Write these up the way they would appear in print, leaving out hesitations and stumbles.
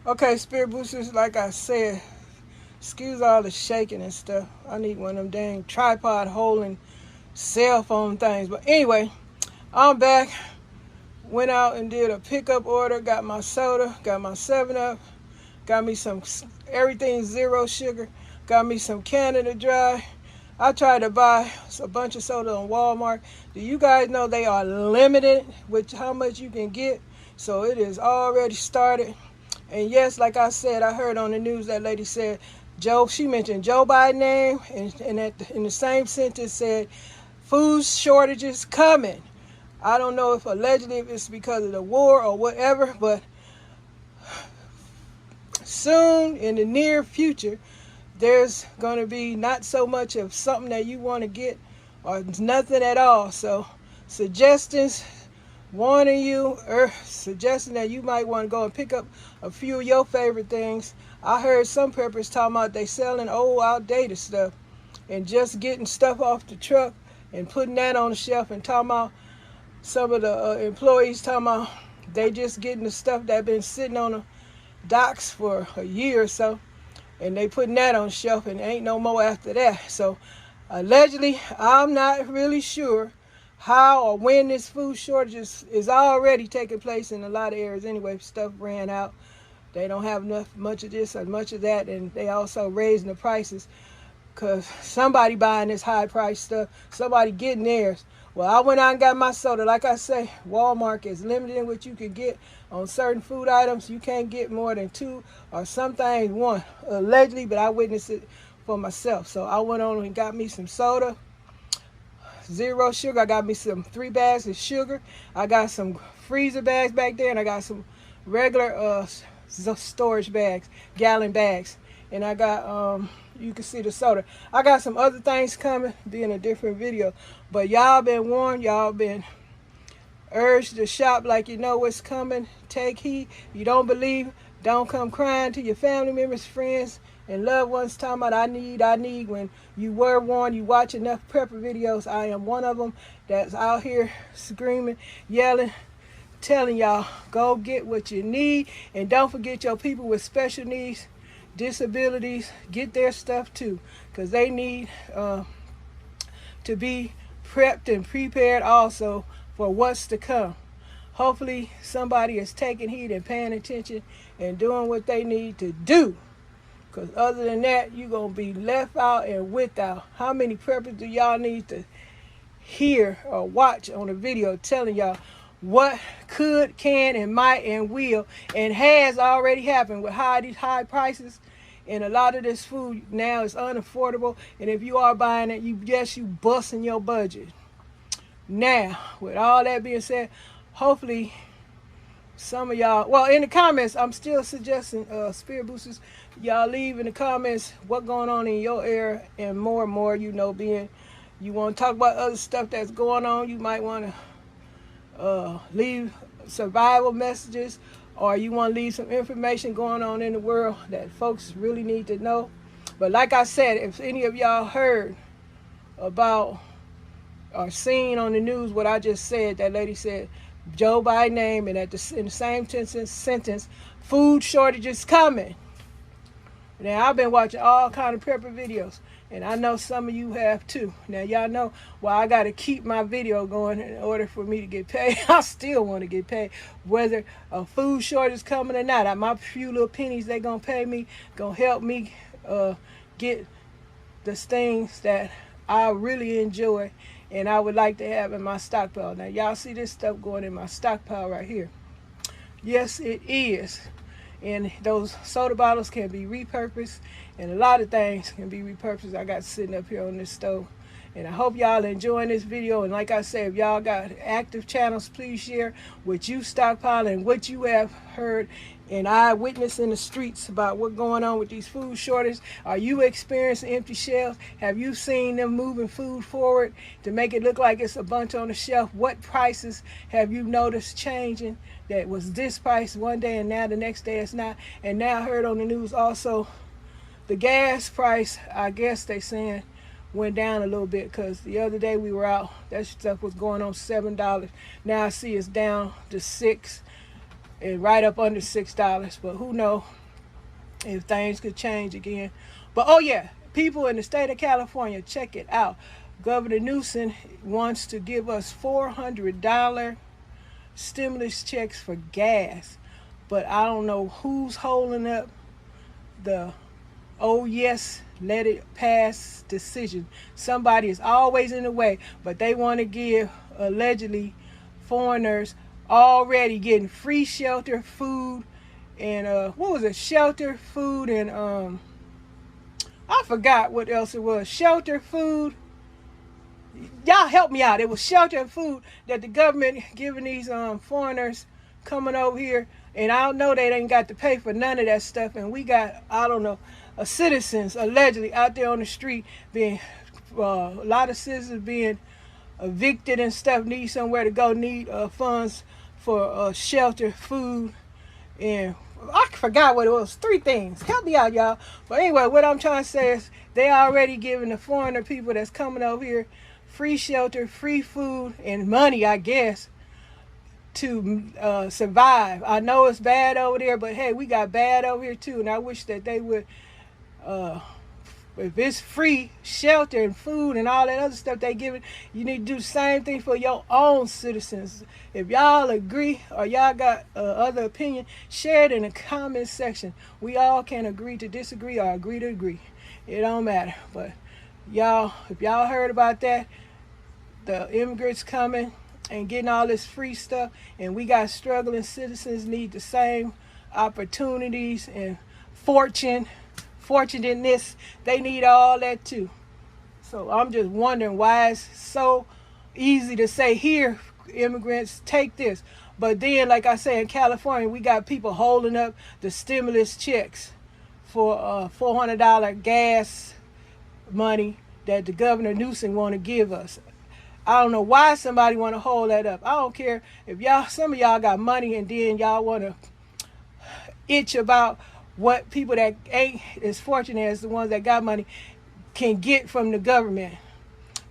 Okay, Spirit Boosters, like I said, excuse all the shaking and stuff. I need one of them dang tripod holding cell phone things. But anyway, I'm back. Went out and did a pickup order. Got my soda, got my 7-Up, got me some everything zero sugar, got me some Canada Dry. I tried to buy a bunch of soda on Walmart. Do you guys know they are limited with how much you can get? So it is already started. And yes, like I said, I heard on the news that lady said she mentioned Joe Biden's name, and in the same sentence said food shortages coming. I don't know if allegedly if it's because of the war or whatever, but soon in the near future, there's going to be not so much of something that you want to get or nothing at all. So suggestions, warning you, or suggesting that you might want to go and pick up a few of your favorite things. I heard some preppers talking about they selling old outdated stuff and just getting stuff off the truck and putting that on the shelf, and talking about some of the employees talking about they just getting the stuff that been sitting on the docks for a year or so, and they putting that on the shelf and ain't no more after that. So allegedly, I'm not really sure how or when this food shortage is already taking place in a lot of areas anyway. Stuff ran out. They don't have much of this or much of that, and they also raising the prices because somebody buying this high price stuff, somebody getting theirs. Well, I went out and got my soda. Like I say, Walmart is limited in what you can get on certain food items. You can't get more than 2 or some things 1, allegedly, but I witnessed it for myself. So I went on and got me some soda, zero sugar. I got me some 3 bags of sugar. I got some freezer bags back there, and I got some regular storage bags, gallon bags. And I got, you can see the soda. I got some other things coming, be in a different video. But y'all been warned, y'all been urged to shop like you know what's coming. Take heed. You don't believe, don't come crying to your family members, friends, and loved ones talking about I need. When you were warned, you watch enough prepper videos. I am one of them that's out here screaming, yelling, telling y'all, go get what you need. And don't forget your people with special needs, disabilities, get their stuff too, because they need to be prepped and prepared also for what's to come. Hopefully somebody is taking heed and paying attention and doing what they need to do, because other than that, you're going to be left out and without. How many preppers do y'all need to hear or watch on a video telling y'all what could, can, and might, and will, and has already happened with these high prices? And a lot of this food now is unaffordable, and if you are buying it, you busting your budget. Now, with all that being said, hopefully some of y'all, well, in the comments, I'm still suggesting Spirit Boosters, y'all leave in the comments what going on in your area, and more, you know, being you want to talk about other stuff that's going on, you might want to leave survival messages, or you want to leave some information going on in the world that folks really need to know. But like I said, if any of y'all heard about or seen on the news what I just said, that lady said Joe Biden's name, and in the same sentence, food shortages coming. Now, I've been watching all kind of prepper videos, and I know some of you have too. Now, y'all know why I got to keep my video going in order for me to get paid. I still want to get paid, whether a food shortage is coming or not. My few little pennies they going to pay me, going to help me get the things that I really enjoy and I would like to have in my stockpile. Now, y'all see this stuff going in my stockpile right here. Yes, it is. And those soda bottles can be repurposed, and a lot of things can be repurposed. I got sitting up here on this stove. And I hope y'all enjoying this video. And like I said, if y'all got active channels, please share what you stockpile and what you have heard and eyewitness in the streets about what's going on with these food shortages. Are you experiencing empty shelves? Have you seen them moving food forward to make it look like it's a bunch on the shelf? What prices have you noticed changing that was this price one day and now the next day it's not? And now I heard on the news also the gas price, I guess they saying, went down a little bit, because the other day we were out, that stuff was going on $7. Now I see it's down to $6. and right up under $6. But who knows if things could change again. But oh yeah, people in the state of California, check it out. Governor Newsom wants to give us $400 stimulus checks for gas. But I don't know who's holding up the oh yes, let it pass decision. Somebody is always in the way, but they want to give allegedly foreigners already getting free shelter, food, and what was it? Shelter, food, and I forgot what else it was. Shelter, food. Y'all help me out. It was shelter and food that the government giving these foreigners coming over here, and I don't know, they ain't got to pay for none of that stuff, and we got, I don't know, citizens allegedly out there on the street being a lot of citizens being evicted and stuff, need somewhere to go, need funds for shelter, food, and I forgot what it was. 3 things. Help me out, y'all. But anyway, what I'm trying to say is they already giving the foreigner people that's coming over here free shelter, free food, and money, I guess, to survive. I know it's bad over there, but hey, we got bad over here too, and I wish that they would, if it's free shelter and food and all that other stuff they giving, you need to do the same thing for your own citizens. If y'all agree or y'all got other opinion, share it in the comment section. We all can agree to disagree or agree to agree. It don't matter. But y'all, if y'all heard about that, the immigrants coming and getting all this free stuff, and we got struggling citizens need the same opportunities and fortunateness, they need all that too. So I'm just wondering why it's so easy to say, here, immigrants, take this. But then, like I say, in California, we got people holding up the stimulus checks for $400 gas money that the Governor Newsom want to give us. I don't know why somebody want to hold that up. I don't care if y'all, some of y'all got money and then y'all want to itch about what people that ain't as fortunate as the ones that got money can get from the government.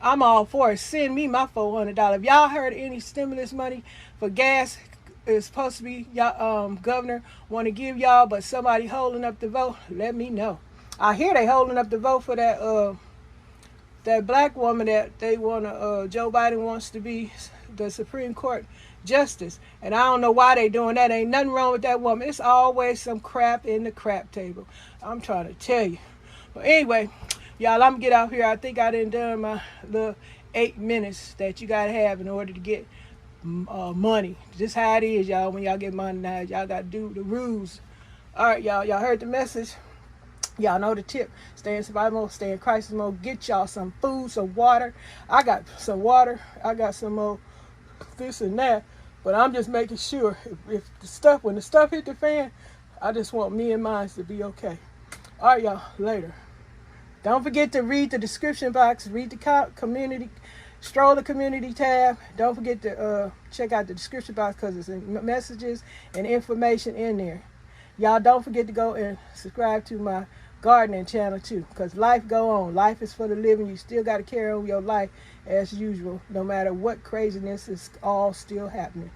I'm all for it. Send me my $400. If y'all heard any stimulus money for gas, it's supposed to be y'all governor want to give y'all, but somebody holding up the vote, let me know. I hear they holding up the vote for that that black woman that they want to, Joe Biden wants to be the Supreme Court justice. And I don't know why they doing that. Ain't nothing wrong with that woman. It's always some crap in the crap table. I'm trying to tell you. But anyway, y'all, I'm going to get out here. I think I done my little 8 minutes that you got to have in order to get money. This how it is, y'all. When y'all get money now, y'all got to do the rules. All right, y'all. Y'all heard the message. Y'all know the tip. Stay in survival mode, stay in crisis mode. Get y'all some food, some water. I got some water. I got some more this and that. But I'm just making sure if the stuff, when the stuff hit the fan, I just want me and mine to be okay. All right, y'all. Later. Don't forget to read the description box. Read the community, stroll the community tab. Don't forget to check out the description box because it's messages and information in there. Y'all don't forget to go and subscribe to my gardening channel too, because life go on. Life is for the living. You still got to carry on your life as usual, no matter what craziness is all still happening.